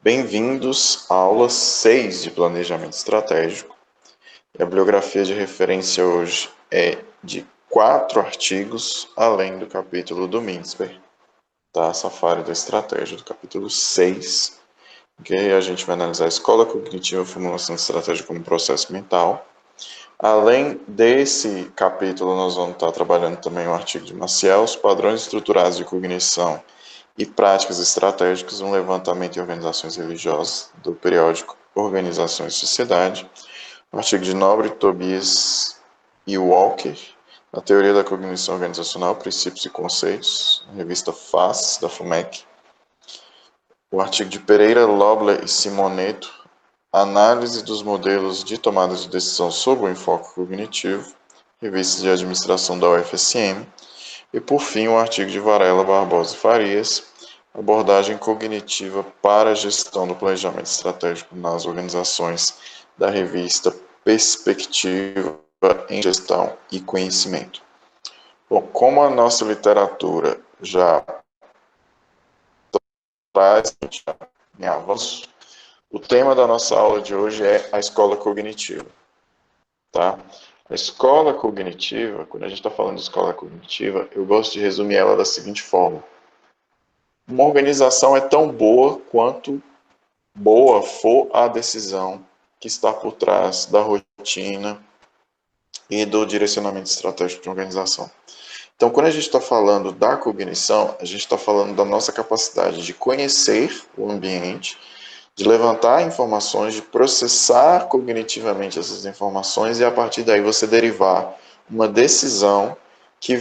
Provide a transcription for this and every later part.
Bem-vindos à aula 6 de Planejamento Estratégico. A bibliografia de referência hoje é de 4 artigos, além do capítulo do Mintzberg, da Safari da Estratégia, do capítulo 6, que a gente vai analisar a escola cognitiva, formulação de estratégia como processo mental. Além desse capítulo, nós vamos estar trabalhando também o artigo de Maciel, os padrões estruturados de cognição e práticas estratégicas, um levantamento em organizações religiosas, do periódico Organização e Sociedade, o artigo de Nobre, Tobias e Walker, a teoria da cognição organizacional, princípios e conceitos, na revista FACS, da FUMEC, o artigo de Pereira, Lobler e Simoneto, análise dos modelos de tomada de decisão sob o enfoque cognitivo, revista de administração da UFSM, e por fim o artigo de Varela, Barbosa e Farias, abordagem cognitiva para a gestão do planejamento estratégico nas organizações, da revista Perspectiva em Gestão e Conhecimento. Bom, como a nossa literatura já traz em avanço, o tema da nossa aula de hoje é a escola cognitiva. Tá? A escola cognitiva, quando a gente está falando de escola cognitiva, eu gosto de resumir ela da seguinte forma. Uma organização é tão boa quanto boa for a decisão que está por trás da rotina e do direcionamento estratégico de uma organização. Então, quando a gente está falando da cognição, a gente está falando da nossa capacidade de conhecer o ambiente, de levantar informações, de processar cognitivamente essas informações e a partir daí você derivar uma decisão que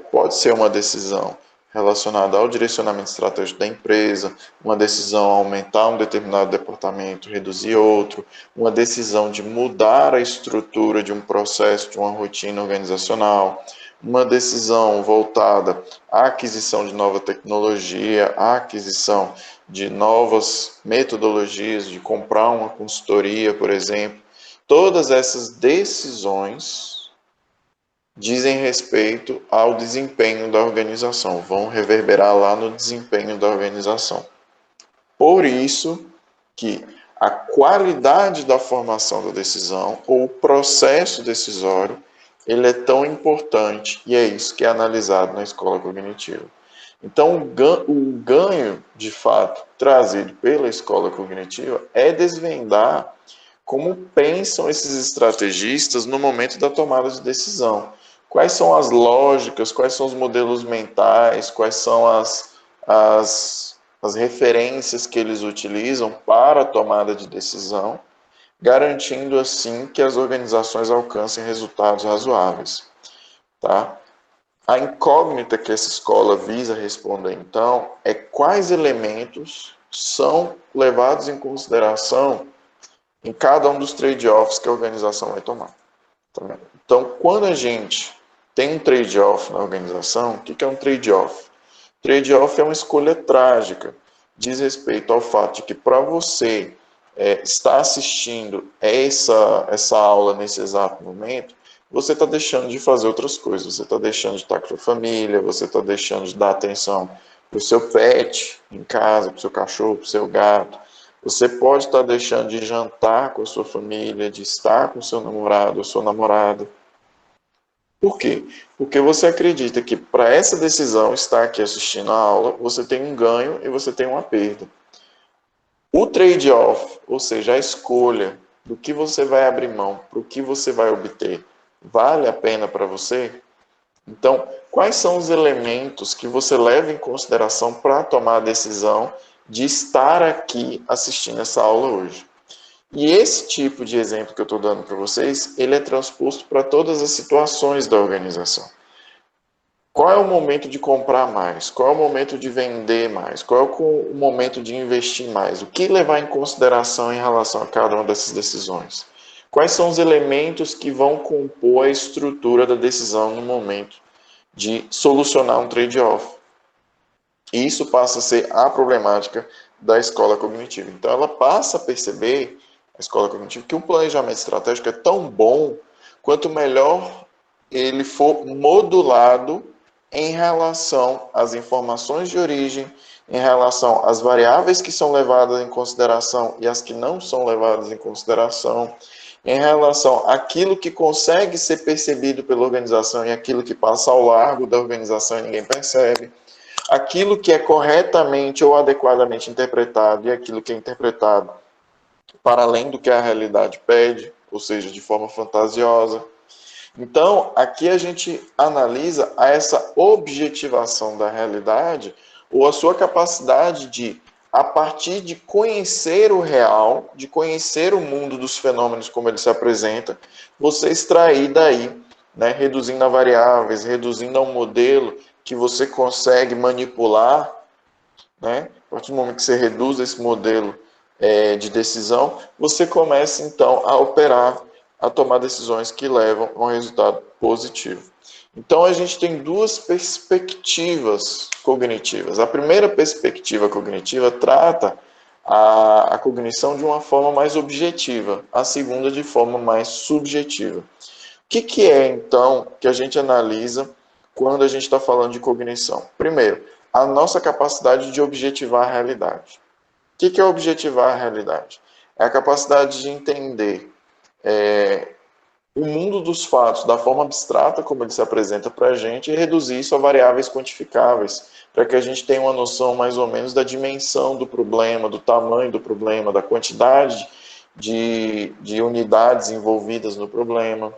pode ser uma decisão relacionada ao direcionamento estratégico da empresa, uma decisão a aumentar um determinado departamento, reduzir outro, uma decisão de mudar a estrutura de um processo, de uma rotina organizacional, uma decisão voltada à aquisição de nova tecnologia, à aquisição de novas metodologias, de comprar uma consultoria, por exemplo. Todas essas decisões dizem respeito ao desempenho da organização, vão reverberar lá no desempenho da organização. Por isso que a qualidade da formação da decisão ou o processo decisório, ele é tão importante e é isso que é analisado na escola cognitiva. Então, o ganho, de fato, trazido pela escola cognitiva é desvendar como pensam esses estrategistas no momento da tomada de decisão. Quais são as lógicas, quais são os modelos mentais, quais são as referências que eles utilizam para a tomada de decisão, garantindo assim que as organizações alcancem resultados razoáveis. Tá? A incógnita que essa escola visa responder, então, é quais elementos são levados em consideração em cada um dos trade-offs que a organização vai tomar. Então, quando a gente tem um trade-off na organização, o que é um trade-off? Trade-off é uma escolha trágica, diz respeito ao fato de que para você estar assistindo essa aula nesse exato momento, você está deixando de fazer outras coisas, você está deixando de estar com a sua família, você está deixando de dar atenção para o seu pet em casa, para o seu cachorro, para o seu gato, você pode estar deixando de jantar com a sua família, de estar com o seu namorado ou sua namorada. Por quê? Porque você acredita que para essa decisão, estar aqui assistindo a aula, você tem um ganho e você tem uma perda. O trade-off, ou seja, a escolha do que você vai abrir mão, para o que você vai obter, vale a pena para você? Então, quais são os elementos que você leva em consideração para tomar a decisão de estar aqui assistindo essa aula hoje? E esse tipo de exemplo que eu estou dando para vocês, ele é transposto para todas as situações da organização. Qual é o momento de comprar mais? Qual é o momento de vender mais? Qual é o momento de investir mais? O que levar em consideração em relação a cada uma dessas decisões? Quais são os elementos que vão compor a estrutura da decisão no momento de solucionar um trade-off? E isso passa a ser a problemática da escola cognitiva. Então, ela passa a perceber, a escola cognitiva, que o planejamento estratégico é tão bom quanto melhor ele for modulado em relação às informações de origem, em relação às variáveis que são levadas em consideração e as que não são levadas em consideração, em relação àquilo que consegue ser percebido pela organização e aquilo que passa ao largo da organização e ninguém percebe, aquilo que é corretamente ou adequadamente interpretado e aquilo que é interpretado para além do que a realidade pede, ou seja, de forma fantasiosa. Então, aqui a gente analisa essa objetivação da realidade ou a sua capacidade de, a partir de conhecer o real, de conhecer o mundo dos fenômenos como ele se apresenta, você extrair daí, né, reduzindo a variáveis, reduzindo a um modelo que você consegue manipular, né? A partir do momento que você reduz esse modelo de decisão, você começa então a operar, a tomar decisões que levam a um resultado positivo. Então a gente tem duas perspectivas cognitivas. A primeira perspectiva cognitiva trata a cognição de uma forma mais objetiva, a segunda de forma mais subjetiva. O que é então que a gente analisa quando a gente está falando de cognição? Primeiro, a nossa capacidade de objetivar a realidade. O que é objetivar a realidade? É a capacidade de entender o mundo dos fatos da forma abstrata como ele se apresenta para a gente e reduzir isso a variáveis quantificáveis, para que a gente tenha uma noção mais ou menos da dimensão do problema, do tamanho do problema, da quantidade de unidades envolvidas no problema,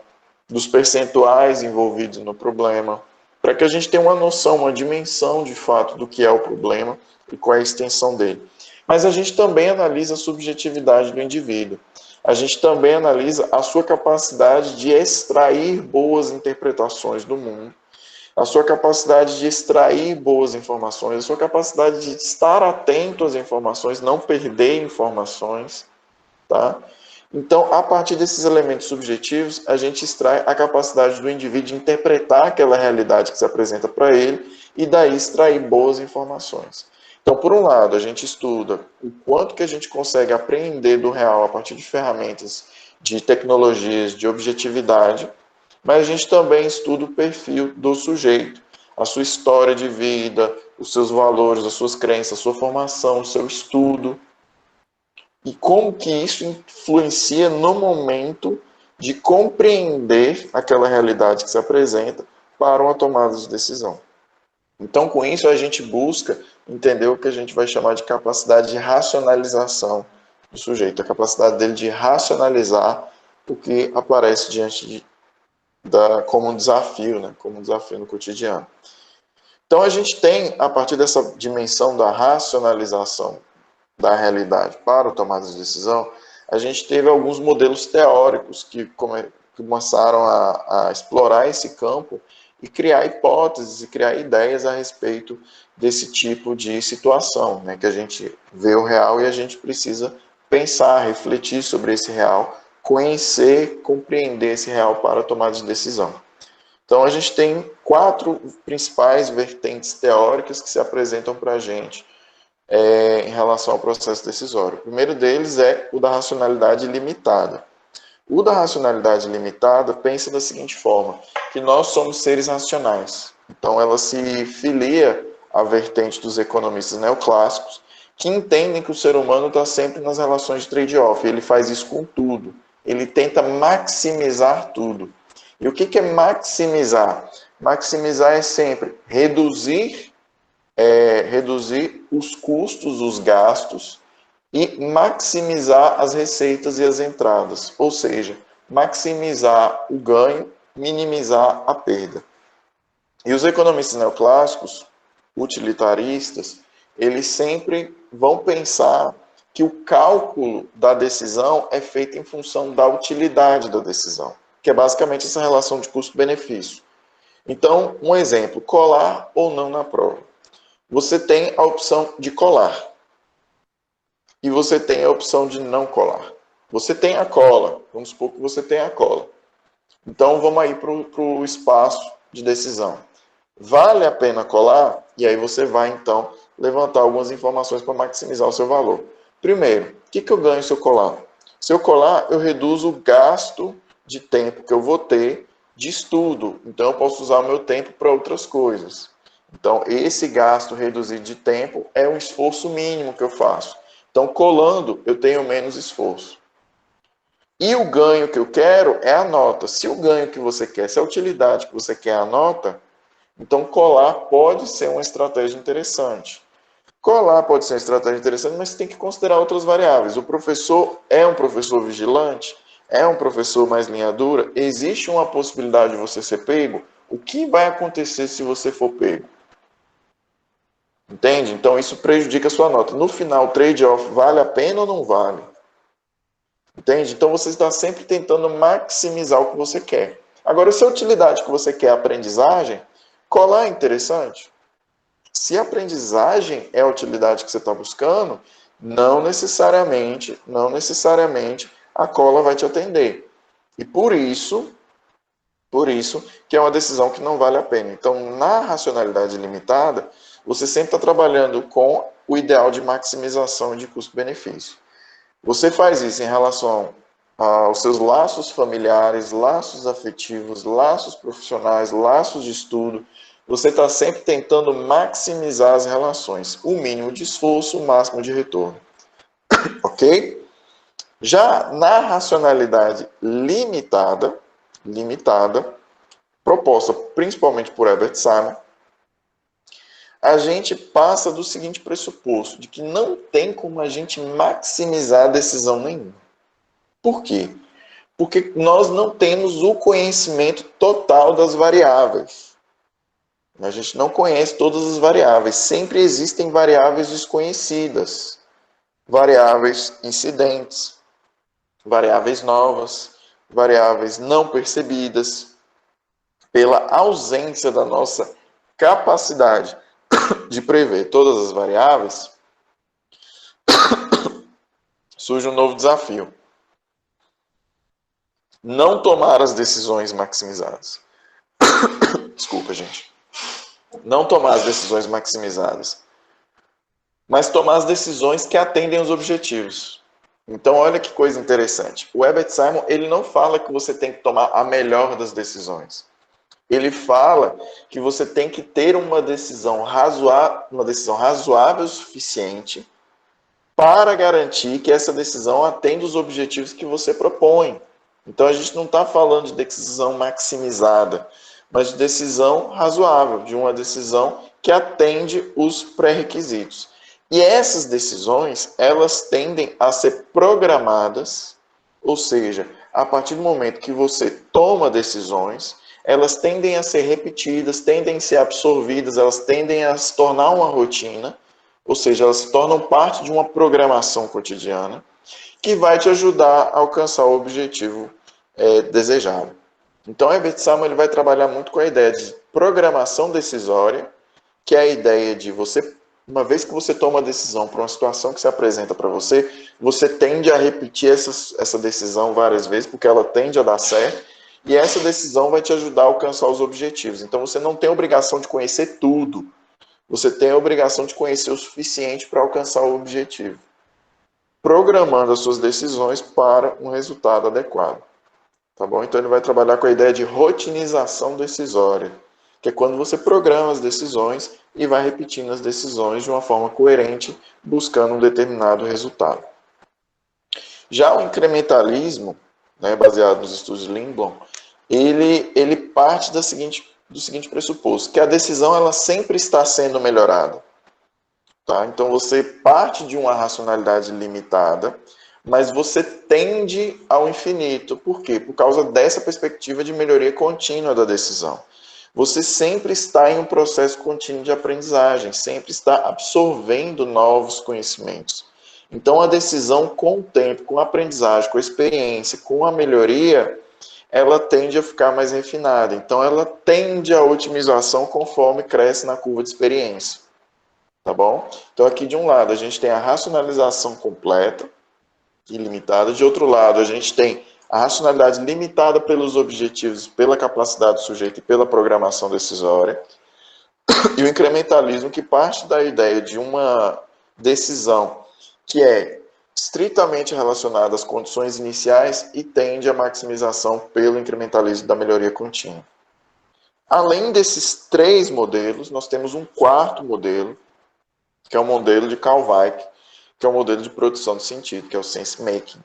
dos percentuais envolvidos no problema, para que a gente tenha uma noção, uma dimensão de fato do que é o problema e qual é a extensão dele. Mas a gente também analisa a subjetividade do indivíduo. A gente também analisa a sua capacidade de extrair boas interpretações do mundo, a sua capacidade de extrair boas informações, a sua capacidade de estar atento às informações, não perder informações, tá? Então, a partir desses elementos subjetivos, a gente extrai a capacidade do indivíduo de interpretar aquela realidade que se apresenta para ele e daí extrair boas informações. Então, por um lado, a gente estuda o quanto que a gente consegue aprender do real a partir de ferramentas de tecnologias, de objetividade, mas a gente também estuda o perfil do sujeito, a sua história de vida, os seus valores, as suas crenças, a sua formação, o seu estudo, e como que isso influencia no momento de compreender aquela realidade que se apresenta para uma tomada de decisão. Então, com isso, a gente busca entender o que a gente vai chamar de capacidade de racionalização do sujeito, a capacidade dele de racionalizar o que aparece como um desafio, né? Como um desafio no cotidiano. Então, a gente tem, a partir dessa dimensão da racionalização da realidade para a tomada de decisão, a gente teve alguns modelos teóricos que começaram a explorar esse campo e criar hipóteses e criar ideias a respeito desse tipo de situação, né? Que a gente vê o real e a gente precisa pensar, refletir sobre esse real, conhecer, compreender esse real para a tomada de decisão. Então a gente tem 4 principais vertentes teóricas que se apresentam para a gente em relação ao processo decisório. O primeiro deles é o da racionalidade limitada. O da racionalidade limitada pensa da seguinte forma, que nós somos seres racionais. Então ela se filia à vertente dos economistas neoclássicos, que entendem que o ser humano está sempre nas relações de trade-off, ele faz isso com tudo. Ele tenta maximizar tudo. E o que é maximizar? Maximizar é sempre reduzir os custos, os gastos, e maximizar as receitas e as entradas, ou seja, maximizar o ganho, minimizar a perda. E os economistas neoclássicos, utilitaristas, eles sempre vão pensar que o cálculo da decisão é feito em função da utilidade da decisão, que é basicamente essa relação de custo-benefício. Então, um exemplo, colar ou não na prova. Você tem a opção de colar e você tem a opção de não colar. Você tem a cola, vamos supor que você tem a cola. Então, vamos aí para o espaço de decisão. Vale a pena colar? E aí você vai, então, levantar algumas informações para maximizar o seu valor. Primeiro, o que eu ganho se eu colar? Se eu colar, eu reduzo o gasto de tempo que eu vou ter de estudo. Então, eu posso usar o meu tempo para outras coisas. Então, esse gasto reduzido de tempo é um esforço mínimo que eu faço. Então, colando, eu tenho menos esforço. E o ganho que eu quero é a nota. Se o ganho que você quer, se a utilidade que você quer é a nota, então colar pode ser uma estratégia interessante. Colar pode ser uma estratégia interessante, mas você tem que considerar outras variáveis. O professor é um professor vigilante? É um professor mais linha dura? Existe uma possibilidade de você ser pego? O que vai acontecer se você for pego? Entende? Então isso prejudica a sua nota. No final, o trade-off vale a pena ou não vale? Entende? Então você está sempre tentando maximizar o que você quer. Agora, se a utilidade que você quer é aprendizagem, colar é interessante. Se a aprendizagem é a utilidade que você está buscando, não necessariamente a cola vai te atender. E por isso que é uma decisão que não vale a pena. Então, na racionalidade limitada, você sempre está trabalhando com o ideal de maximização de custo-benefício. Você faz isso em relação aos seus laços familiares, laços afetivos, laços profissionais, laços de estudo. Você está sempre tentando maximizar as relações, o mínimo de esforço, o máximo de retorno. Ok? Já na racionalidade limitada, proposta principalmente por Herbert Simon, a gente passa do seguinte pressuposto, de que não tem como a gente maximizar a decisão nenhuma. Por quê? Porque nós não temos o conhecimento total das variáveis. A gente não conhece todas as variáveis. Sempre existem variáveis desconhecidas, variáveis incidentes, variáveis novas, variáveis não percebidas. Pela ausência da nossa capacidade de prever todas as variáveis, surge um novo desafio. Não tomar as decisões maximizadas. Desculpa, gente. Não tomar as decisões maximizadas, mas tomar as decisões que atendem os objetivos. Então, olha que coisa interessante. O Herbert Simon, ele não fala que você tem que tomar a melhor das decisões. Ele fala que você tem que ter uma decisão razoável o suficiente para garantir que essa decisão atenda os objetivos que você propõe. Então, a gente não está falando de decisão maximizada, mas de decisão razoável, de uma decisão que atende os pré-requisitos. E essas decisões, elas tendem a ser programadas, ou seja, a partir do momento que você toma decisões, elas tendem a ser repetidas, tendem a ser absorvidas, elas tendem a se tornar uma rotina, ou seja, elas se tornam parte de uma programação cotidiana que vai te ajudar a alcançar o objetivo desejado. Então, o Herbert Simon ele vai trabalhar muito com a ideia de programação decisória, que é a ideia de você, uma vez que você toma a decisão para uma situação que se apresenta para você, você tende a repetir essa decisão várias vezes, porque ela tende a dar certo, e essa decisão vai te ajudar a alcançar os objetivos. Então, você não tem a obrigação de conhecer tudo, você tem a obrigação de conhecer o suficiente para alcançar o objetivo, programando as suas decisões para um resultado adequado. Tá bom? Então ele vai trabalhar com a ideia de rotinização decisória, que é quando você programa as decisões e vai repetindo as decisões de uma forma coerente, buscando um determinado resultado. Já o incrementalismo, né, baseado nos estudos de Lindblom, ele parte do seguinte pressuposto, que a decisão ela sempre está sendo melhorada. Tá? Então você parte de uma racionalidade limitada, mas você tende ao infinito. Por quê? Por causa dessa perspectiva de melhoria contínua da decisão. Você sempre está em um processo contínuo de aprendizagem, sempre está absorvendo novos conhecimentos. Então a decisão com o tempo, com a aprendizagem, com a experiência, com a melhoria, ela tende a ficar mais refinada. Então ela tende à otimização conforme cresce na curva de experiência. Tá bom? Então aqui de um lado a gente tem a racionalização completa, ilimitada. De outro lado, a gente tem a racionalidade limitada pelos objetivos, pela capacidade do sujeito e pela programação decisória. E o incrementalismo, que parte da ideia de uma decisão que é estritamente relacionada às condições iniciais e tende à maximização pelo incrementalismo da melhoria contínua. Além desses 3 modelos, nós temos um 4º modelo, que é o modelo de Carl Weick, que é o modelo de produção de sentido, que é o sense making.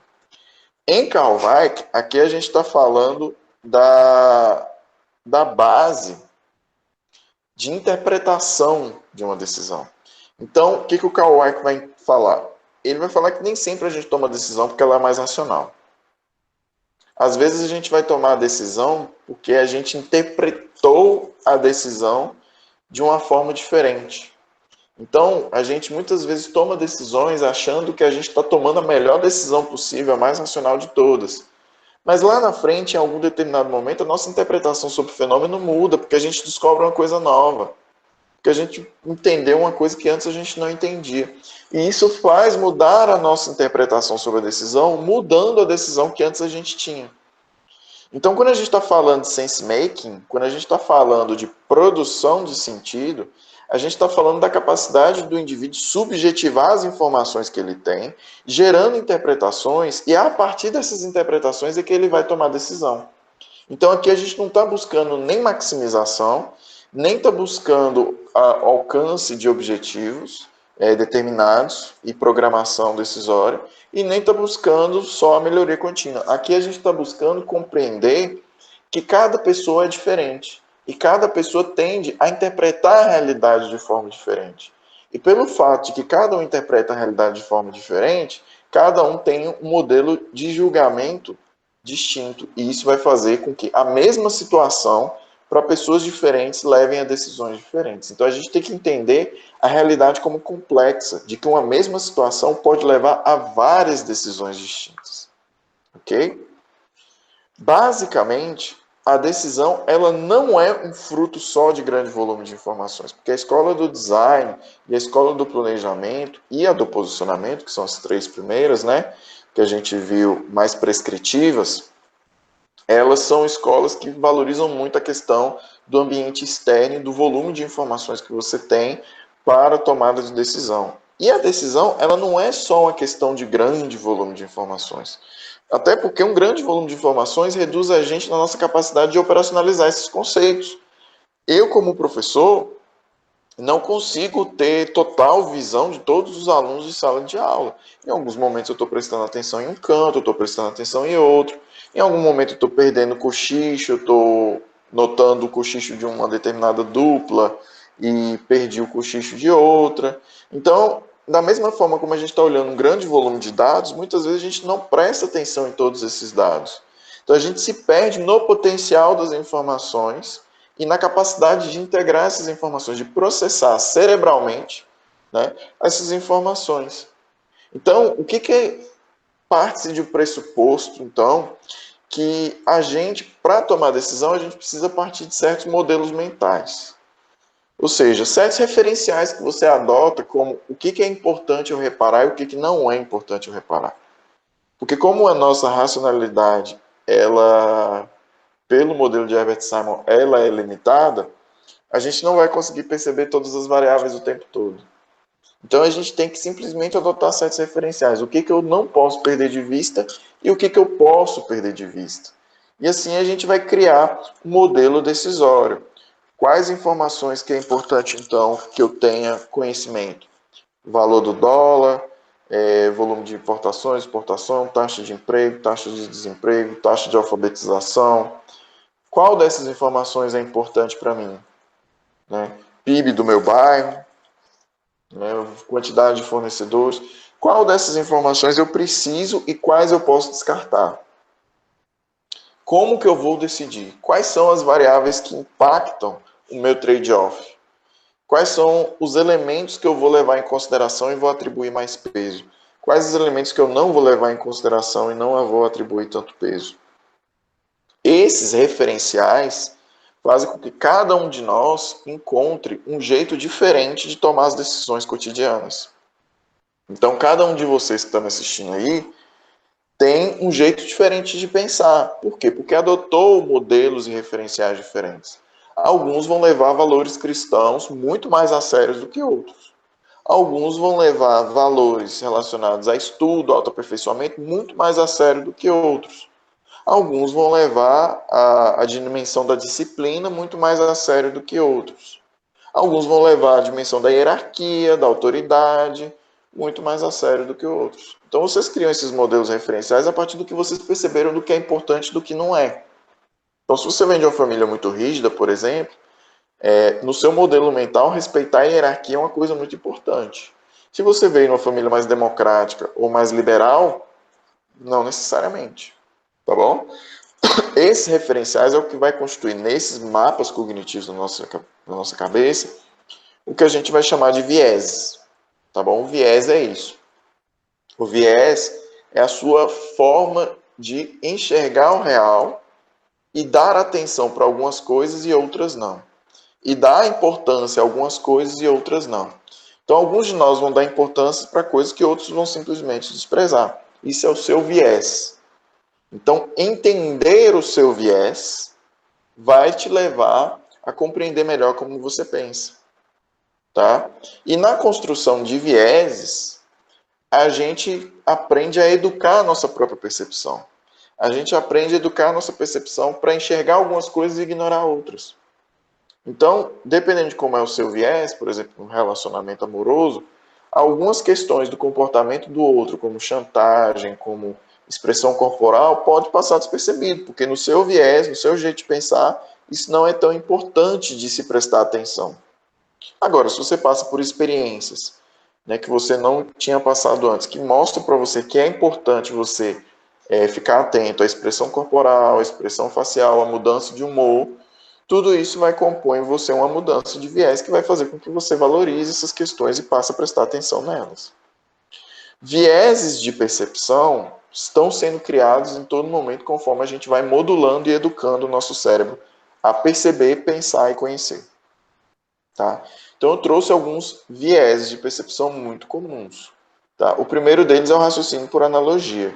Em Carl Weick, aqui a gente está falando da base de interpretação de uma decisão. Então, o que o Carl Weick vai falar? Ele vai falar que nem sempre a gente toma decisão porque ela é mais racional. Às vezes a gente vai tomar a decisão porque a gente interpretou a decisão de uma forma diferente. Então, a gente muitas vezes toma decisões achando que a gente está tomando a melhor decisão possível, a mais racional de todas. Mas lá na frente, em algum determinado momento, a nossa interpretação sobre o fenômeno muda, porque a gente descobre uma coisa nova. Porque a gente entendeu uma coisa que antes a gente não entendia. E isso faz mudar a nossa interpretação sobre a decisão, mudando a decisão que antes a gente tinha. Então, quando a gente está falando de sense making, quando a gente está falando de produção de sentido, a gente está falando da capacidade do indivíduo subjetivar as informações que ele tem, gerando interpretações, e a partir dessas interpretações é que ele vai tomar decisão. Então, aqui a gente não está buscando nem maximização, nem está buscando alcance de objetivos determinados e programação decisória, e nem está buscando só a melhoria contínua. Aqui a gente está buscando compreender que cada pessoa é diferente, e cada pessoa tende a interpretar a realidade de forma diferente. E pelo fato de que cada um interpreta a realidade de forma diferente, cada um tem um modelo de julgamento distinto. E isso vai fazer com que a mesma situação, para pessoas diferentes, levem a decisões diferentes. Então a gente tem que entender a realidade como complexa, de que uma mesma situação pode levar a várias decisões distintas. Ok? Basicamente, a decisão ela não é um fruto só de grande volume de informações, porque a escola do design e a escola do planejamento e a do posicionamento, que são as 3 primeiras, né, que a gente viu mais prescritivas, elas são escolas que valorizam muito a questão do ambiente externo e do volume de informações que você tem para a tomada de decisão. E a decisão, ela não é só uma questão de grande volume de informações. Até porque um grande volume de informações reduz a gente na nossa capacidade de operacionalizar esses conceitos. Eu, como professor, não consigo ter total visão de todos os alunos de sala de aula. Em alguns momentos eu estou prestando atenção em um canto, eu estou prestando atenção em outro. Em algum momento eu estou perdendo cochicho, eu estou notando o cochicho de uma determinada dupla e perdi o cochicho de outra. Então, da mesma forma como a gente está olhando um grande volume de dados, muitas vezes a gente não presta atenção em todos esses dados. Então a gente se perde no potencial das informações e na capacidade de integrar essas informações, de processar cerebralmente, né, essas informações. Então, o que parte de um pressuposto, então, que a gente, para tomar decisão, a gente precisa partir de certos modelos mentais. Ou seja, certos referenciais que você adota como o que é importante eu reparar e o que não é importante eu reparar. Porque como a nossa racionalidade, ela, pelo modelo de Herbert Simon, ela é limitada, a gente não vai conseguir perceber todas as variáveis o tempo todo. Então a gente tem que simplesmente adotar certos referenciais. O que eu não posso perder de vista e o que eu posso perder de vista. E assim a gente vai criar um modelo decisório. Quais informações que é importante, então, que eu tenha conhecimento? Valor do dólar, volume de importações, exportação, taxa de emprego, taxa de desemprego, taxa de alfabetização. Qual dessas informações é importante para mim? Né? PIB do meu bairro, né? Quantidade de fornecedores. Qual dessas informações eu preciso e quais eu posso descartar? Como que eu vou decidir? Quais são as variáveis que impactam o meu trade-off? Quais são os elementos que eu vou levar em consideração e vou atribuir mais peso? Quais os elementos que eu não vou levar em consideração e não vou atribuir tanto peso? Esses referenciais fazem com que cada um de nós encontre um jeito diferente de tomar as decisões cotidianas. Então, cada um de vocês que está me assistindo aí tem um jeito diferente de pensar. Por quê? Porque adotou modelos e referenciais diferentes. Alguns vão levar valores cristãos muito mais a sério do que outros. Alguns vão levar valores relacionados a estudo, autoaperfeiçoamento, muito mais a sério do que outros. Alguns vão levar a dimensão da disciplina muito mais a sério do que outros. Alguns vão levar a dimensão da hierarquia, da autoridade, muito mais a sério do que outros. Então, vocês criam esses modelos referenciais a partir do que vocês perceberam do que é importante e do que não é. Então, se você vem de uma família muito rígida, por exemplo, no seu modelo mental, respeitar a hierarquia é uma coisa muito importante. Se você veio de uma família mais democrática ou mais liberal, não necessariamente. Tá bom? Esses referenciais é o que vai constituir nesses mapas cognitivos na nossa cabeça o que a gente vai chamar de vieses. Tá bom? O viés é isso. O viés é a sua forma de enxergar o real e dar atenção para algumas coisas e outras não. E dar importância a algumas coisas e outras não. Então, alguns de nós vão dar importância para coisas que outros vão simplesmente desprezar. Isso é o seu viés. Então, entender o seu viés vai te levar a compreender melhor como você pensa. Tá? E na construção de vieses, a gente aprende a educar a nossa própria percepção. A gente aprende a educar a nossa percepção para enxergar algumas coisas e ignorar outras. Então, dependendo de como é o seu viés, por exemplo, um relacionamento amoroso, algumas questões do comportamento do outro, como chantagem, como expressão corporal, pode passar despercebido, porque no seu viés, no seu jeito de pensar, isso não é tão importante de se prestar atenção. Agora, se você passa por experiências, né, que você não tinha passado antes, que mostram para você que é importante você ficar atento à expressão corporal, à expressão facial, à mudança de humor, tudo isso vai compor em você uma mudança de viés que vai fazer com que você valorize essas questões e passe a prestar atenção nelas. Vieses de percepção estão sendo criados em todo momento conforme a gente vai modulando e educando o nosso cérebro a perceber, pensar e conhecer. Tá? Então eu trouxe alguns vieses de percepção muito comuns. Tá? O primeiro deles é o raciocínio por analogia.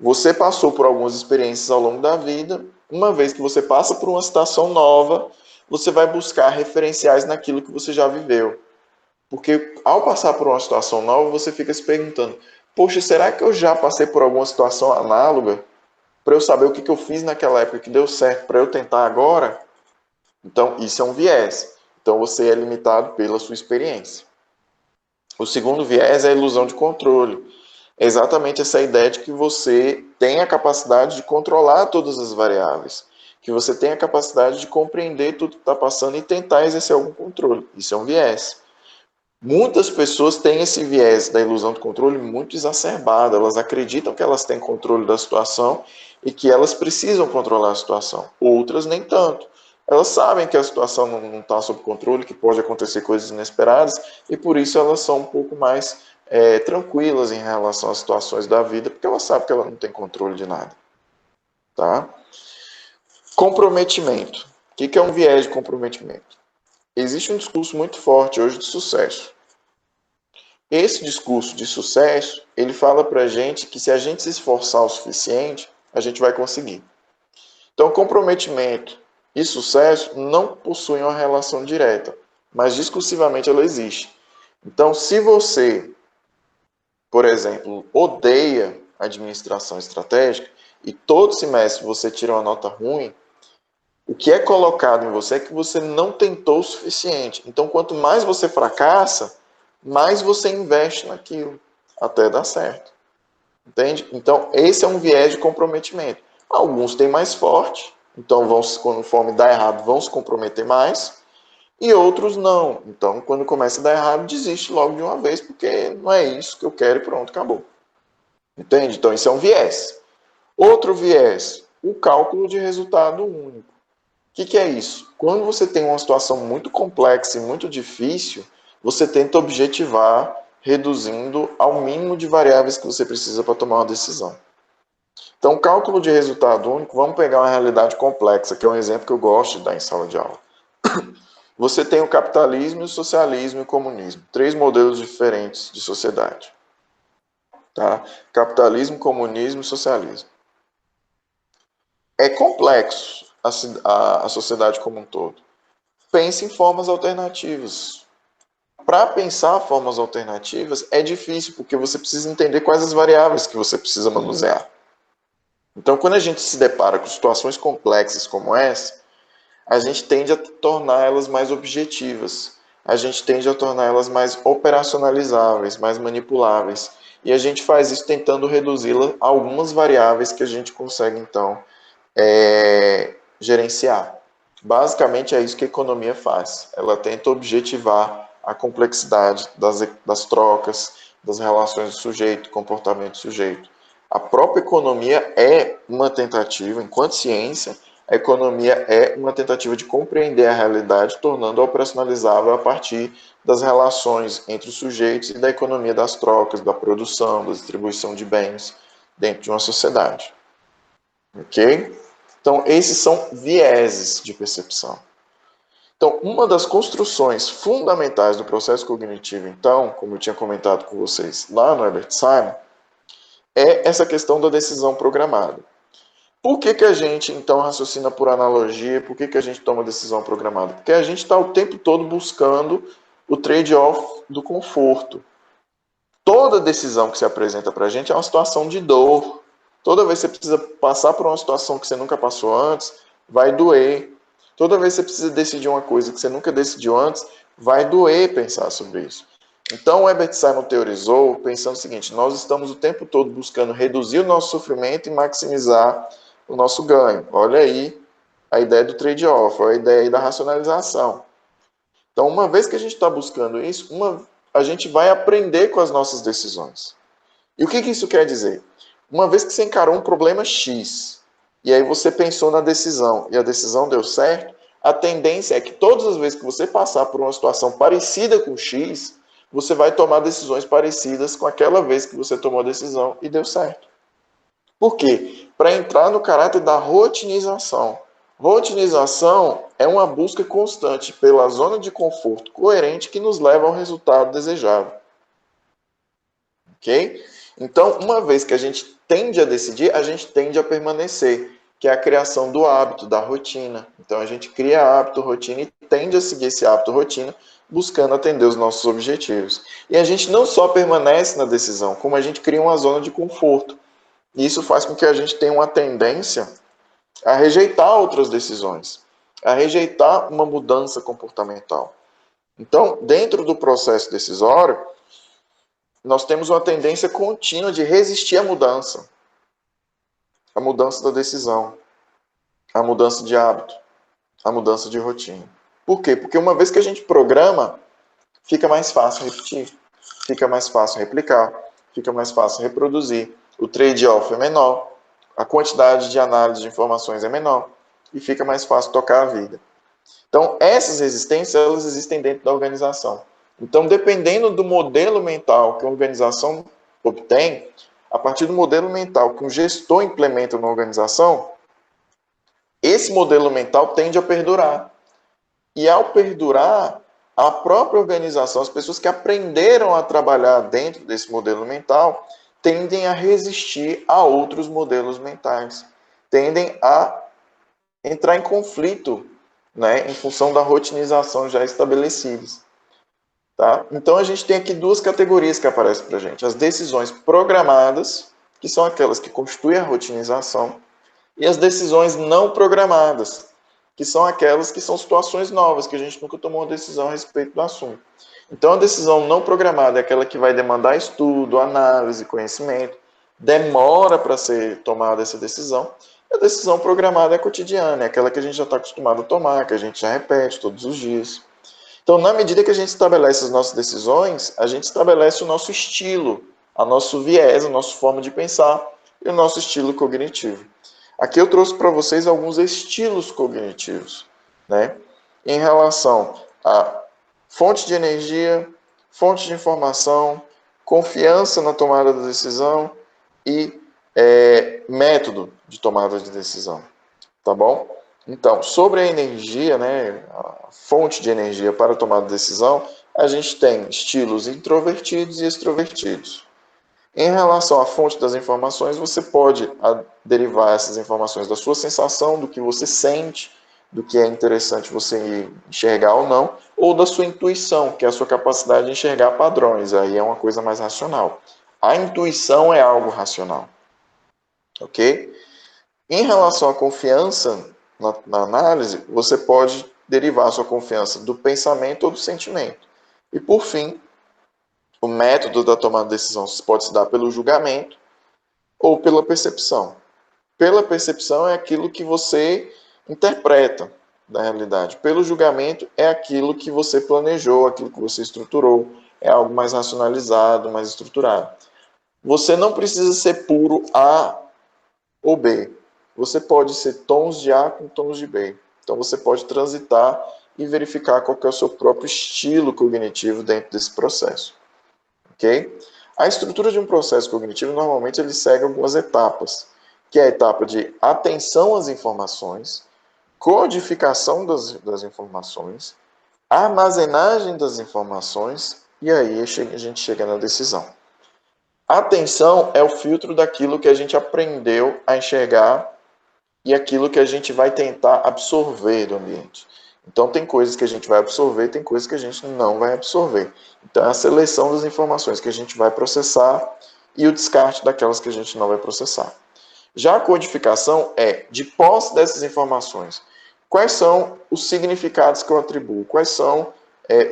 Você passou por algumas experiências ao longo da vida, uma vez que você passa por uma situação nova, você vai buscar referenciais naquilo que você já viveu. Porque ao passar por uma situação nova, você fica se perguntando: poxa, será que eu já passei por alguma situação análoga para eu saber o que eu fiz naquela época que deu certo para eu tentar agora? Então, isso é um viés. Então, você é limitado pela sua experiência. O segundo viés é a ilusão de controle. É exatamente essa ideia de que você tem a capacidade de controlar todas as variáveis, que você tem a capacidade de compreender tudo que está passando e tentar exercer algum controle. Isso é um viés. Muitas pessoas têm esse viés da ilusão de controle muito exacerbado. Elas acreditam que elas têm controle da situação e que elas precisam controlar a situação. Outras nem tanto. Elas sabem que a situação não está sob controle, que pode acontecer coisas inesperadas e por isso elas são um pouco mais tranquilas em relação às situações da vida, porque elas sabem que ela não tem controle de nada. Tá? Comprometimento. O que é um viés de comprometimento? Existe um discurso muito forte hoje de sucesso. Esse discurso de sucesso, ele fala pra gente que se a gente se esforçar o suficiente, a gente vai conseguir. Então, comprometimento e sucesso não possuem uma relação direta, mas discursivamente ela existe. Então, se você, por exemplo, odeia administração estratégica e todo semestre você tira uma nota ruim, o que é colocado em você é que você não tentou o suficiente. Então, quanto mais você fracassa, mais você investe naquilo, até dar certo. Entende? Então, esse é um viés de comprometimento. Alguns têm mais forte, então, conforme dá errado, vão se comprometer mais, e outros não. Então, quando começa a dar errado, desiste logo de uma vez, porque não é isso que eu quero e pronto, acabou. Entende? Então, isso é um viés. Outro viés, o cálculo de resultado único. O que é isso? Quando você tem uma situação muito complexa e muito difícil, você tenta objetivar reduzindo ao mínimo de variáveis que você precisa para tomar uma decisão. Então, cálculo de resultado único, vamos pegar uma realidade complexa, que é um exemplo que eu gosto de dar em sala de aula. Você tem o capitalismo, o socialismo e o comunismo. 3 modelos diferentes de sociedade. Tá? Capitalismo, comunismo e socialismo. É complexo a sociedade como um todo. Pense em formas alternativas. Para pensar formas alternativas é difícil, porque você precisa entender quais as variáveis que você precisa manusear. Então, quando a gente se depara com situações complexas como essa, a gente tende a tornar elas mais objetivas, a gente tende a tornar elas mais operacionalizáveis, mais manipuláveis, e a gente faz isso tentando reduzi-la a algumas variáveis que a gente consegue, então, gerenciar. Basicamente é isso que a economia faz. Ela tenta objetivar a complexidade das trocas, das relações do sujeito, comportamento do sujeito. A própria economia é uma tentativa, enquanto ciência, a economia é uma tentativa de compreender a realidade, tornando-a operacionalizável a partir das relações entre os sujeitos e da economia das trocas, da produção, da distribuição de bens dentro de uma sociedade. Ok? Então, esses são vieses de percepção. Então, uma das construções fundamentais do processo cognitivo, então, como eu tinha comentado com vocês lá no Herbert Simon, é essa questão da decisão programada. Por que a gente, então, raciocina por analogia? Por que a gente toma decisão programada? Porque a gente está o tempo todo buscando o trade-off do conforto. Toda decisão que se apresenta para a gente é uma situação de dor. Toda vez que você precisa passar por uma situação que você nunca passou antes, vai doer. Toda vez que você precisa decidir uma coisa que você nunca decidiu antes, vai doer pensar sobre isso. Então, o Herbert Simon teorizou pensando o seguinte: nós estamos o tempo todo buscando reduzir o nosso sofrimento e maximizar o nosso ganho. Olha aí a ideia do trade-off, a ideia aí da racionalização. Então, uma vez que a gente está buscando isso, a gente vai aprender com as nossas decisões. E o que isso quer dizer? Uma vez que você encarou um problema X, e aí você pensou na decisão, e a decisão deu certo, a tendência é que todas as vezes que você passar por uma situação parecida com X, você vai tomar decisões parecidas com aquela vez que você tomou a decisão e deu certo. Por quê? Para entrar no caráter da rotinização. Rotinização é uma busca constante pela zona de conforto coerente que nos leva ao resultado desejado. Ok? Então, uma vez que a gente tende a decidir, a gente tende a permanecer, que é a criação do hábito, da rotina. Então, a gente cria hábito, rotina e tende a seguir esse hábito, rotina, buscando atender os nossos objetivos. E a gente não só permanece na decisão, como a gente cria uma zona de conforto. E isso faz com que a gente tenha uma tendência a rejeitar outras decisões, a rejeitar uma mudança comportamental. Então, dentro do processo decisório, nós temos uma tendência contínua de resistir à mudança da decisão, a mudança de hábito, a mudança de rotina. Por quê? Porque uma vez que a gente programa, fica mais fácil repetir, fica mais fácil replicar, fica mais fácil reproduzir. O trade-off é menor, a quantidade de análise de informações é menor e fica mais fácil tocar a vida. Então, essas resistências, elas existem dentro da organização. Então, dependendo do modelo mental que a organização obtém, a partir do modelo mental que um gestor implementa na organização, esse modelo mental tende a perdurar. E ao perdurar, a própria organização, as pessoas que aprenderam a trabalhar dentro desse modelo mental, tendem a resistir a outros modelos mentais, tendem a entrar em conflito, né, em função da rotinização já estabelecidas. Tá? Então a gente tem aqui duas categorias que aparecem para a gente: as decisões programadas, que são aquelas que constituem a rotinização, e as decisões não programadas, que são aquelas que são situações novas, que a gente nunca tomou uma decisão a respeito do assunto. Então, a decisão não programada é aquela que vai demandar estudo, análise, conhecimento, demora para ser tomada essa decisão. E a decisão programada é cotidiana, é aquela que a gente já está acostumado a tomar, que a gente já repete todos os dias. Então, na medida que a gente estabelece as nossas decisões, a gente estabelece o nosso estilo, a nosso viés, a nossa forma de pensar e o nosso estilo cognitivo. Aqui eu trouxe para vocês alguns estilos cognitivos, né? Em relação a fonte de energia, fonte de informação, confiança na tomada da decisão e método de tomada de decisão, tá bom? Então, sobre a energia, né, a fonte de energia para a tomada de decisão, a gente tem estilos introvertidos e extrovertidos. Em relação à fonte das informações, você pode derivar essas informações da sua sensação, do que você sente, do que é interessante você enxergar ou da sua intuição, que é a sua capacidade de enxergar padrões. Aí é uma coisa mais racional. A intuição é algo racional. Ok? Em relação à confiança na análise, você pode derivar a sua confiança do pensamento ou do sentimento. E, por fim, o método da tomada de decisão pode se dar pelo julgamento ou pela percepção. Pela percepção é aquilo que você interpreta da realidade. Pelo julgamento é aquilo que você planejou, aquilo que você estruturou. É algo mais racionalizado, mais estruturado. Você não precisa ser puro A ou B. Você pode ser tons de A com tons de B. Então você pode transitar e verificar qual que é o seu próprio estilo cognitivo dentro desse processo. Ok? A estrutura de um processo cognitivo, normalmente, ele segue algumas etapas, que é a etapa de atenção às informações, codificação das informações, armazenagem das informações, e aí a gente chega na decisão. A atenção é o filtro daquilo que a gente aprendeu a enxergar e aquilo que a gente vai tentar absorver do ambiente. Então, tem coisas que a gente vai absorver, tem coisas que a gente não vai absorver. Então, é a seleção das informações que a gente vai processar e o descarte daquelas que a gente não vai processar. Já a codificação é, de posse dessas informações, quais são os significados que eu atribuo, quais são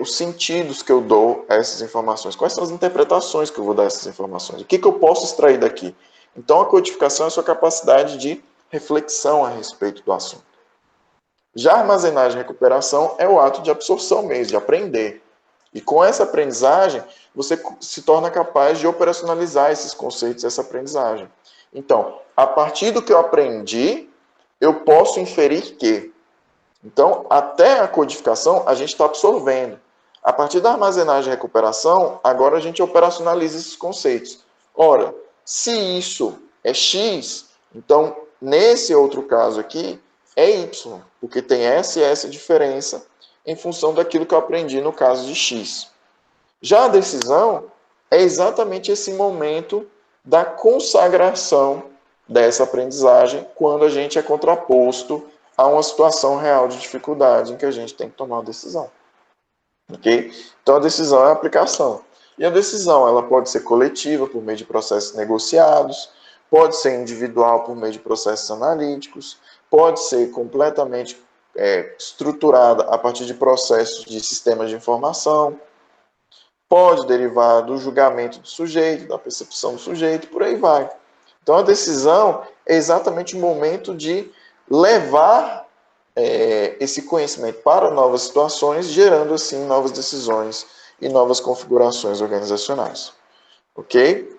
os sentidos que eu dou a essas informações, quais são as interpretações que eu vou dar a essas informações, o que eu posso extrair daqui. Então, a codificação é a sua capacidade de reflexão a respeito do assunto. Já a armazenagem e recuperação é o ato de absorção mesmo, de aprender. E com essa aprendizagem, você se torna capaz de operacionalizar esses conceitos, essa aprendizagem. Então, a partir do que eu aprendi, eu posso inferir que. Então, até a codificação, a gente está absorvendo. A partir da armazenagem e recuperação, agora a gente operacionaliza esses conceitos. Ora, se isso é X, então, nesse outro caso aqui, é Y, porque tem essa e essa diferença em função daquilo que eu aprendi no caso de X. Já a decisão é exatamente esse momento da consagração dessa aprendizagem quando a gente é contraposto a uma situação real de dificuldade em que a gente tem que tomar uma decisão. Ok? Então a decisão é a aplicação. E a decisão ela pode ser coletiva por meio de processos negociados, pode ser individual por meio de processos analíticos, pode ser completamente estruturada a partir de processos de sistemas de informação, pode derivar do julgamento do sujeito, da percepção do sujeito, por aí vai. Então a decisão é exatamente o momento de levar esse conhecimento para novas situações, gerando assim novas decisões e novas configurações organizacionais. Ok?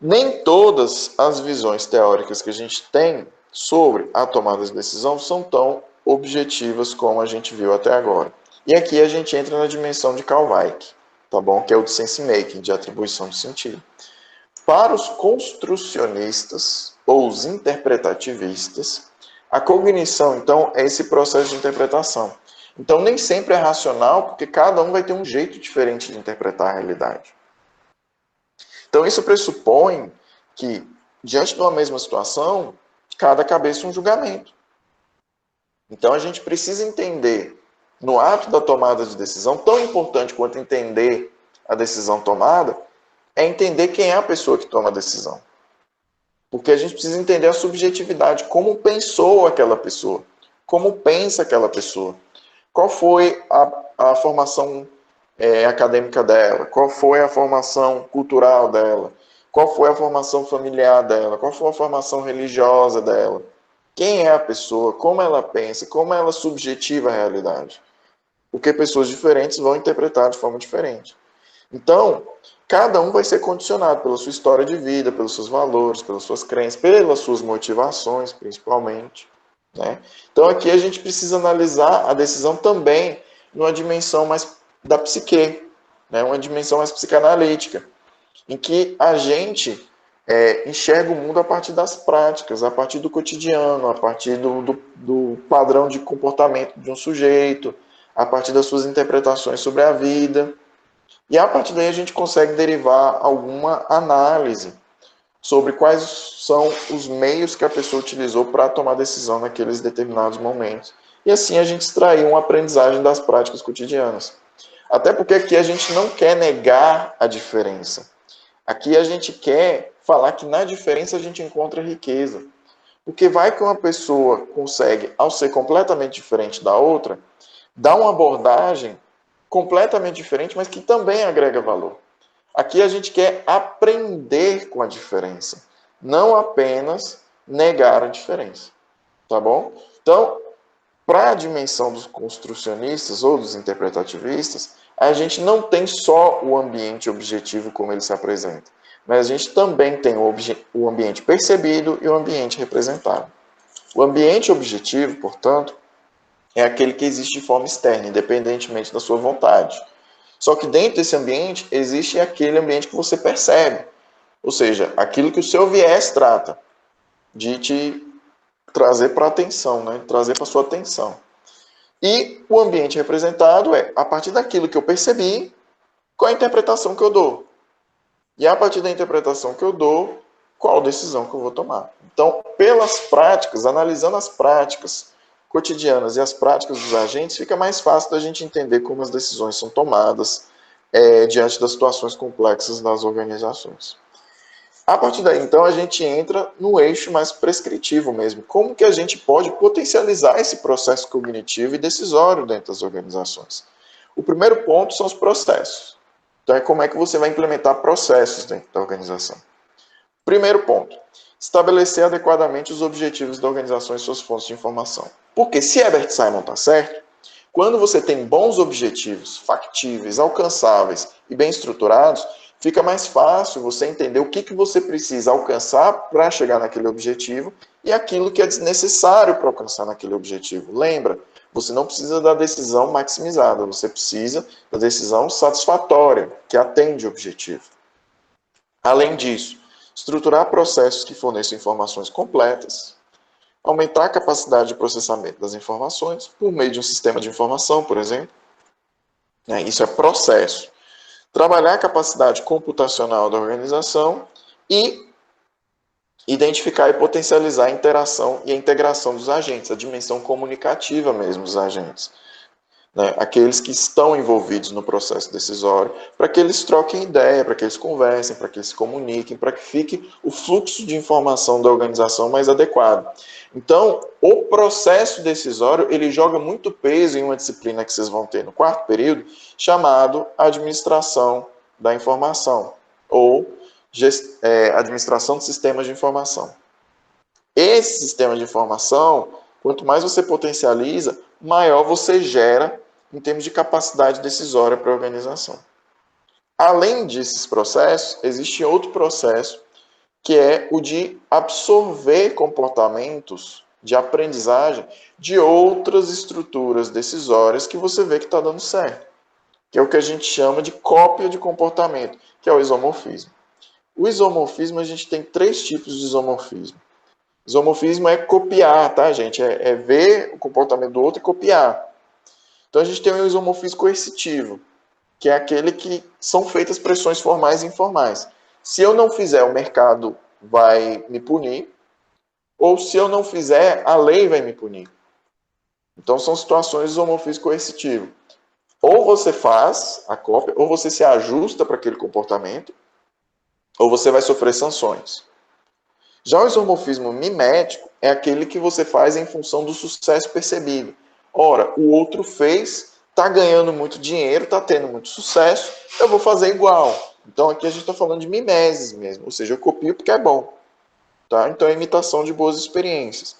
Nem todas as visões teóricas que a gente tem sobre a tomada de decisão são tão objetivas como a gente viu até agora. E aqui a gente entra na dimensão de Kalvik, tá bom? Que é o de sense making, de atribuição de sentido. Para os construcionistas ou os interpretativistas, a cognição, então, é esse processo de interpretação. Então, nem sempre é racional, porque cada um vai ter um jeito diferente de interpretar a realidade. Então, isso pressupõe que, diante de uma mesma situação, cada cabeça é um julgamento. Então, a gente precisa entender, no ato da tomada de decisão, tão importante quanto entender a decisão tomada, é entender quem é a pessoa que toma a decisão. Porque a gente precisa entender a subjetividade, como pensou aquela pessoa, como pensa aquela pessoa, qual foi a formação acadêmica dela, qual foi a formação cultural dela, qual foi a formação familiar dela, qual foi a formação religiosa dela, quem é a pessoa, como ela pensa, como ela subjetiva a realidade. Porque pessoas diferentes vão interpretar de forma diferente. Então, cada um vai ser condicionado pela sua história de vida, pelos seus valores, pelas suas crenças, pelas suas motivações, principalmente. Né? Então, aqui a gente precisa analisar a decisão também numa dimensão mais da psique, né? Uma dimensão mais psicanalítica, em que a gente enxerga o mundo a partir das práticas, a partir do cotidiano, a partir do padrão de comportamento de um sujeito, a partir das suas interpretações sobre a vida. E a partir daí a gente consegue derivar alguma análise sobre quais são os meios que a pessoa utilizou para tomar decisão naqueles determinados momentos. E assim a gente extrair uma aprendizagem das práticas cotidianas. Até porque aqui a gente não quer negar a diferença. Aqui a gente quer falar que na diferença a gente encontra riqueza. Porque vai que uma pessoa consegue, ao ser completamente diferente da outra, dar uma abordagem completamente diferente, mas que também agrega valor. Aqui a gente quer aprender com a diferença, não apenas negar a diferença, tá bom? Então, para a dimensão dos construcionistas ou dos interpretativistas, a gente não tem só o ambiente objetivo como ele se apresenta, mas a gente também tem o ambiente percebido e o ambiente representado. O ambiente objetivo, portanto, é aquele que existe de forma externa, independentemente da sua vontade. Só que dentro desse ambiente existe aquele ambiente que você percebe, ou seja, aquilo que o seu viés trata de te trazer para a atenção, né? Trazer para a sua atenção. E o ambiente representado é, a partir daquilo que eu percebi, qual a interpretação que eu dou. E a partir da interpretação que eu dou, qual decisão que eu vou tomar. Então, pelas práticas, analisando as práticas cotidianas e as práticas dos agentes, fica mais fácil da gente entender como as decisões são tomadas diante das situações complexas das organizações. A partir daí, então, a gente entra no eixo mais prescritivo mesmo. Como que a gente pode potencializar esse processo cognitivo e decisório dentro das organizações? O primeiro ponto são os processos. Então, é como é que você vai implementar processos dentro da organização. Primeiro ponto, estabelecer adequadamente os objetivos da organização e suas fontes de informação. Porque se Herbert Simon está certo, quando você tem bons objetivos, factíveis, alcançáveis e bem estruturados, fica mais fácil você entender o que você precisa alcançar para chegar naquele objetivo e aquilo que é desnecessário para alcançar naquele objetivo. Lembra, você não precisa da decisão maximizada, você precisa da decisão satisfatória, que atende o objetivo. Além disso, estruturar processos que forneçam informações completas, aumentar a capacidade de processamento das informações por meio de um sistema de informação, por exemplo. Isso é processo. Trabalhar a capacidade computacional da organização e identificar e potencializar a interação e a integração dos agentes, a dimensão comunicativa mesmo dos agentes. Aqueles que estão envolvidos no processo decisório, para que eles troquem ideia, para que eles conversem, para que eles se comuniquem, para que fique o fluxo de informação da organização mais adequado. Então, o processo decisório, ele joga muito peso em uma disciplina que vocês vão ter no quarto período, chamado Administração da Informação, ou Administração de Sistemas de Informação. Esse sistema de informação, quanto mais você potencializa, maior você gera em termos de capacidade decisória para a organização. Além desses processos, existe outro processo, que é o de absorver comportamentos de aprendizagem de outras estruturas decisórias que você vê que está dando certo, que é o que a gente chama de cópia de comportamento, que é o isomorfismo. O isomorfismo, a gente tem 3 tipos de isomorfismo. Isomorfismo é copiar, tá, gente? É ver o comportamento do outro e copiar. Então, a gente tem o isomorfismo coercitivo, que é aquele que são feitas pressões formais e informais. Se eu não fizer, o mercado vai me punir, ou se eu não fizer, a lei vai me punir. Então, são situações de isomorfismo coercitivo. Ou você faz a cópia, ou você se ajusta para aquele comportamento, ou você vai sofrer sanções. Já o isomorfismo mimético é aquele que você faz em função do sucesso percebido. Ora, o outro fez, está ganhando muito dinheiro, está tendo muito sucesso, eu vou fazer igual. Então aqui a gente está falando de mimeses mesmo, ou seja, eu copio porque é bom. Tá? Então é imitação de boas experiências.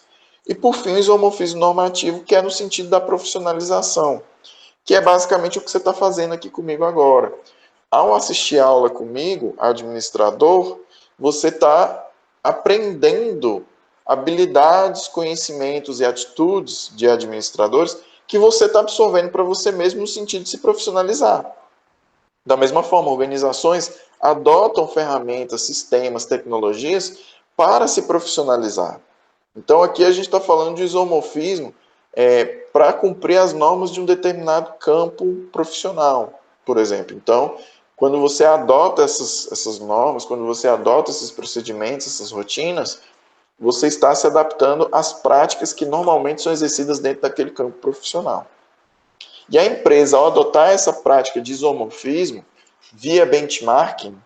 E por fim, o isomorfismo normativo, que é no sentido da profissionalização, que é basicamente o que você está fazendo aqui comigo agora. Ao assistir a aula comigo, administrador, você está aprendendo habilidades, conhecimentos e atitudes de administradores que você está absorvendo para você mesmo no sentido de se profissionalizar. Da mesma forma, organizações adotam ferramentas, sistemas, tecnologias para se profissionalizar. Então, aqui a gente está falando de isomorfismo para cumprir as normas de um determinado campo profissional, por exemplo. Então, quando você adota essas normas, quando você adota esses procedimentos, essas rotinas, você está se adaptando às práticas que normalmente são exercidas dentro daquele campo profissional. E a empresa, ao adotar essa prática de isomorfismo, via benchmarking,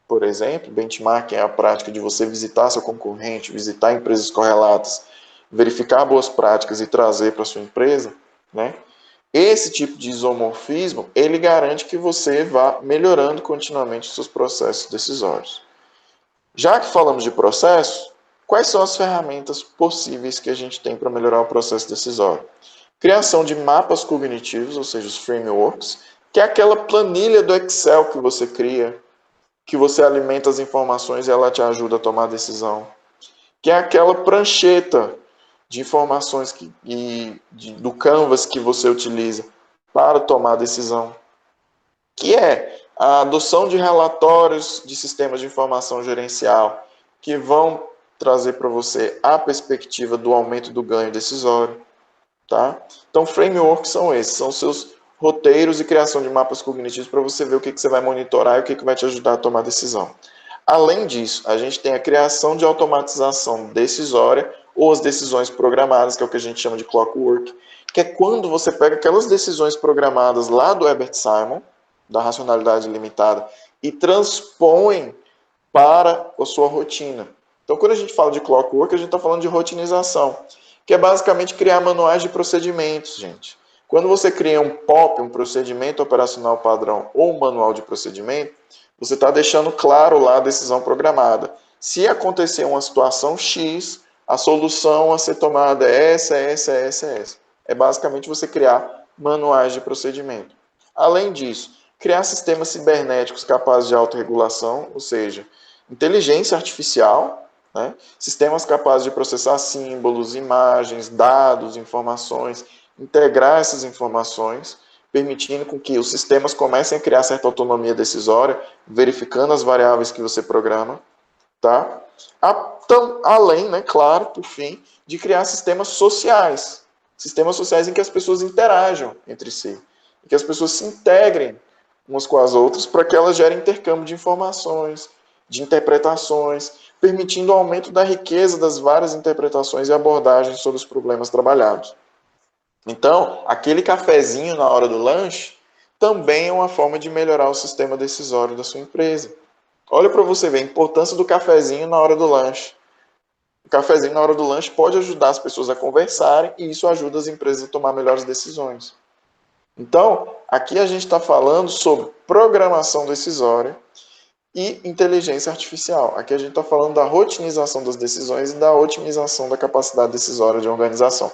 por exemplo, benchmarking é a prática de você visitar seu concorrente, visitar empresas correlatas, verificar boas práticas e trazer para sua empresa, né? Esse tipo de isomorfismo, ele garante que você vá melhorando continuamente os seus processos decisórios. Já que falamos de processos, quais são as ferramentas possíveis que a gente tem para melhorar o processo decisório? Criação de mapas cognitivos, ou seja, os frameworks, que é aquela planilha do Excel que você cria, que você alimenta as informações e ela te ajuda a tomar a decisão. Que é aquela prancheta de informações do Canvas que você utiliza para tomar a decisão. Que é a adoção de relatórios de sistemas de informação gerencial que vão trazer para você a perspectiva do aumento do ganho decisório. Tá? Então, frameworks são esses, são seus roteiros e criação de mapas cognitivos para você ver o que você vai monitorar e o que vai te ajudar a tomar decisão. Além disso, a gente tem a criação de automatização decisória ou as decisões programadas, que é o que a gente chama de clockwork, que é quando você pega aquelas decisões programadas lá do Herbert Simon, da racionalidade limitada, e transpõe para a sua rotina. Então, quando a gente fala de clockwork, a gente está falando de rotinização, que é basicamente criar manuais de procedimentos, gente. Quando você cria um POP, um procedimento operacional padrão ou um manual de procedimento, você está deixando claro lá a decisão programada. Se acontecer uma situação X, a solução a ser tomada é essa. É basicamente você criar manuais de procedimento. Além disso, criar sistemas cibernéticos capazes de autorregulação, ou seja, inteligência artificial, né? Sistemas capazes de processar símbolos, imagens, dados, informações, integrar essas informações, permitindo com que os sistemas comecem a criar certa autonomia decisória, verificando as variáveis que você programa, tá? Além, né, claro, por fim, de criar sistemas sociais em que as pessoas interajam entre si, em que as pessoas se integrem umas com as outras para que elas gerem intercâmbio de informações, de interpretações, permitindo o aumento da riqueza das várias interpretações e abordagens sobre os problemas trabalhados. Então, aquele cafezinho na hora do lanche também é uma forma de melhorar o sistema decisório da sua empresa. Olha para você ver a importância do cafezinho na hora do lanche. O cafezinho na hora do lanche pode ajudar as pessoas a conversarem e isso ajuda as empresas a tomar melhores decisões. Então, aqui a gente está falando sobre programação decisória e inteligência artificial. Aqui a gente está falando da rotinização das decisões e da otimização da capacidade decisória de uma organização.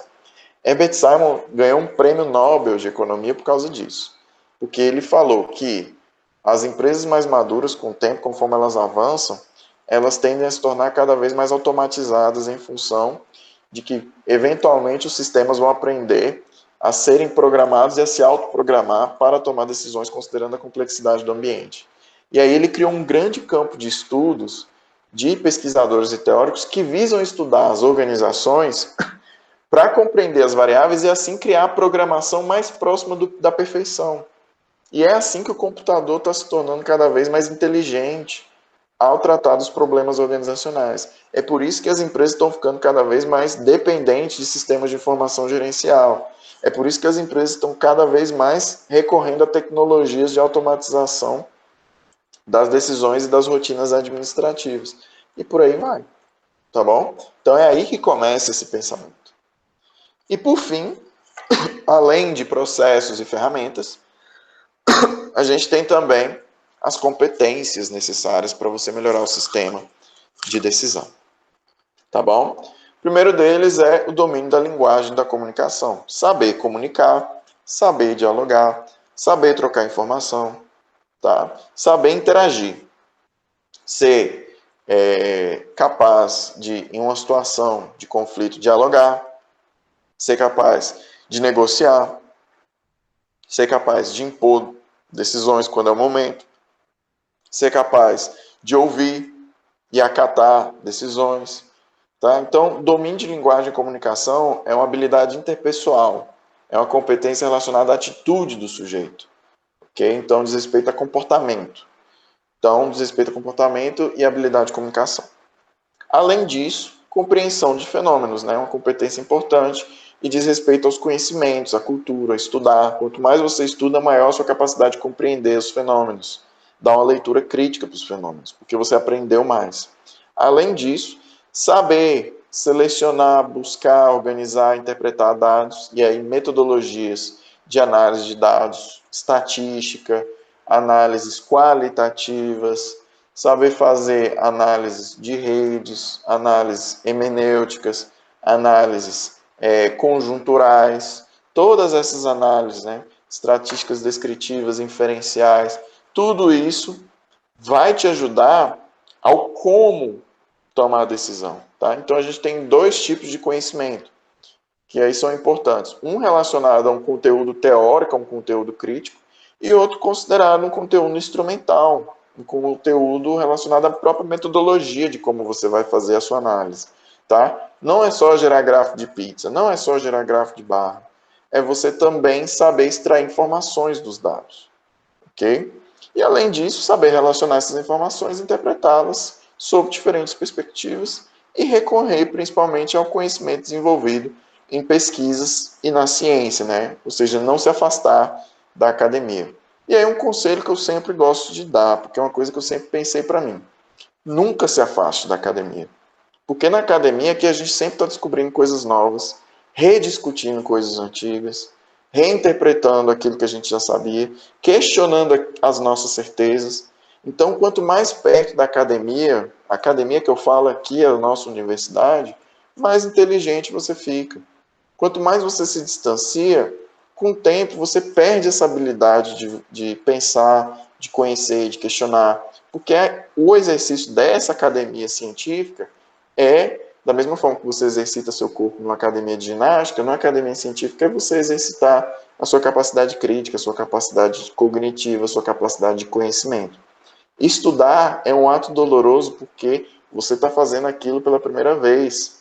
Herbert Simon ganhou um prêmio Nobel de Economia por causa disso. Porque ele falou que as empresas mais maduras, com o tempo, conforme elas avançam, elas tendem a se tornar cada vez mais automatizadas em função de que, eventualmente, os sistemas vão aprender a serem programados e a se autoprogramar para tomar decisões considerando a complexidade do ambiente. E aí ele criou um grande campo de estudos de pesquisadores e teóricos que visam estudar as organizações para compreender as variáveis e assim criar a programação mais próxima da perfeição. E é assim que o computador está se tornando cada vez mais inteligente ao tratar dos problemas organizacionais. É por isso que as empresas estão ficando cada vez mais dependentes de sistemas de informação gerencial. É por isso que as empresas estão cada vez mais recorrendo a tecnologias de automatização das decisões e das rotinas administrativas. E por aí vai. Tá bom? Então é aí que começa esse pensamento. E por fim, além de processos e ferramentas, a gente tem também as competências necessárias para você melhorar o sistema de decisão. Tá bom? O primeiro deles é o domínio da linguagem da comunicação. Saber comunicar, saber dialogar, saber trocar informação, tá? Saber interagir. Ser capaz de, em uma situação de conflito, dialogar. Ser capaz de negociar. Ser capaz de impor decisões quando é o momento. Ser capaz de ouvir e acatar decisões. Tá? Então, domínio de linguagem e comunicação é uma habilidade interpessoal, é uma competência relacionada à atitude do sujeito. Okay? Então, diz respeito a comportamento. Então, diz respeito a comportamento e habilidade de comunicação. Além disso, compreensão de fenômenos, né? Uma competência importante e diz respeito aos conhecimentos, à cultura, a estudar. Quanto mais você estuda, maior a sua capacidade de compreender os fenômenos. dar uma leitura crítica para os fenômenos, porque você aprendeu mais. Além disso, saber selecionar, buscar, organizar, interpretar dados, e aí metodologias de análise de dados, estatística, análises qualitativas, saber fazer análises de redes, análises hemenêuticas, análises conjunturais, todas essas análises, né, estatísticas descritivas, inferenciais, tudo isso vai te ajudar ao como tomar a decisão. Tá? Então a gente tem dois tipos de conhecimento, que aí são importantes. Um relacionado a um conteúdo teórico, a um conteúdo crítico, e outro considerado um conteúdo instrumental, um conteúdo relacionado à própria metodologia de como você vai fazer a sua análise. Tá? Não é só gerar gráfico de pizza, não é só gerar gráfico de barra, é você também saber extrair informações dos dados. Ok? E além disso, saber relacionar essas informações e interpretá-las sob diferentes perspectivas e recorrer principalmente ao conhecimento desenvolvido em pesquisas e na ciência, né? Ou seja, não se afastar da academia. E aí um conselho que eu sempre gosto de dar, porque é uma coisa que eu sempre pensei para mim. Nunca se afaste da academia. Porque na academia aqui a gente sempre está descobrindo coisas novas, rediscutindo coisas antigas, reinterpretando aquilo que a gente já sabia, questionando as nossas certezas. Então, quanto mais perto da academia, a academia que eu falo aqui é a nossa universidade, mais inteligente você fica. Quanto mais você se distancia, com o tempo você perde essa habilidade de pensar, de conhecer, de questionar. Porque o exercício dessa academia científica é, da mesma forma que você exercita seu corpo numa academia de ginástica, numa academia científica é você exercitar a sua capacidade crítica, a sua capacidade cognitiva, a sua capacidade de conhecimento. Estudar é um ato doloroso porque você está fazendo aquilo pela primeira vez.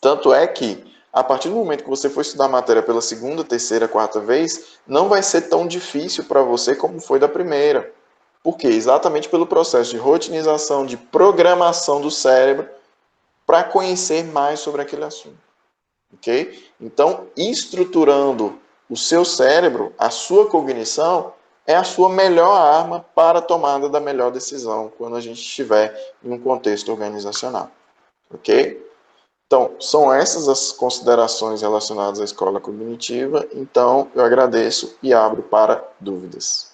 Tanto é que, a partir do momento que você for estudar a matéria pela segunda, terceira, quarta vez, não vai ser tão difícil para você como foi da primeira. Por quê? Exatamente pelo processo de rotinização, de programação do cérebro para conhecer mais sobre aquele assunto. Ok? Então, estruturando o seu cérebro, a sua cognição, é a sua melhor arma para a tomada da melhor decisão quando a gente estiver em um contexto organizacional. Ok? Então, são essas as considerações relacionadas à escola cognitiva. Então, eu agradeço e abro para dúvidas.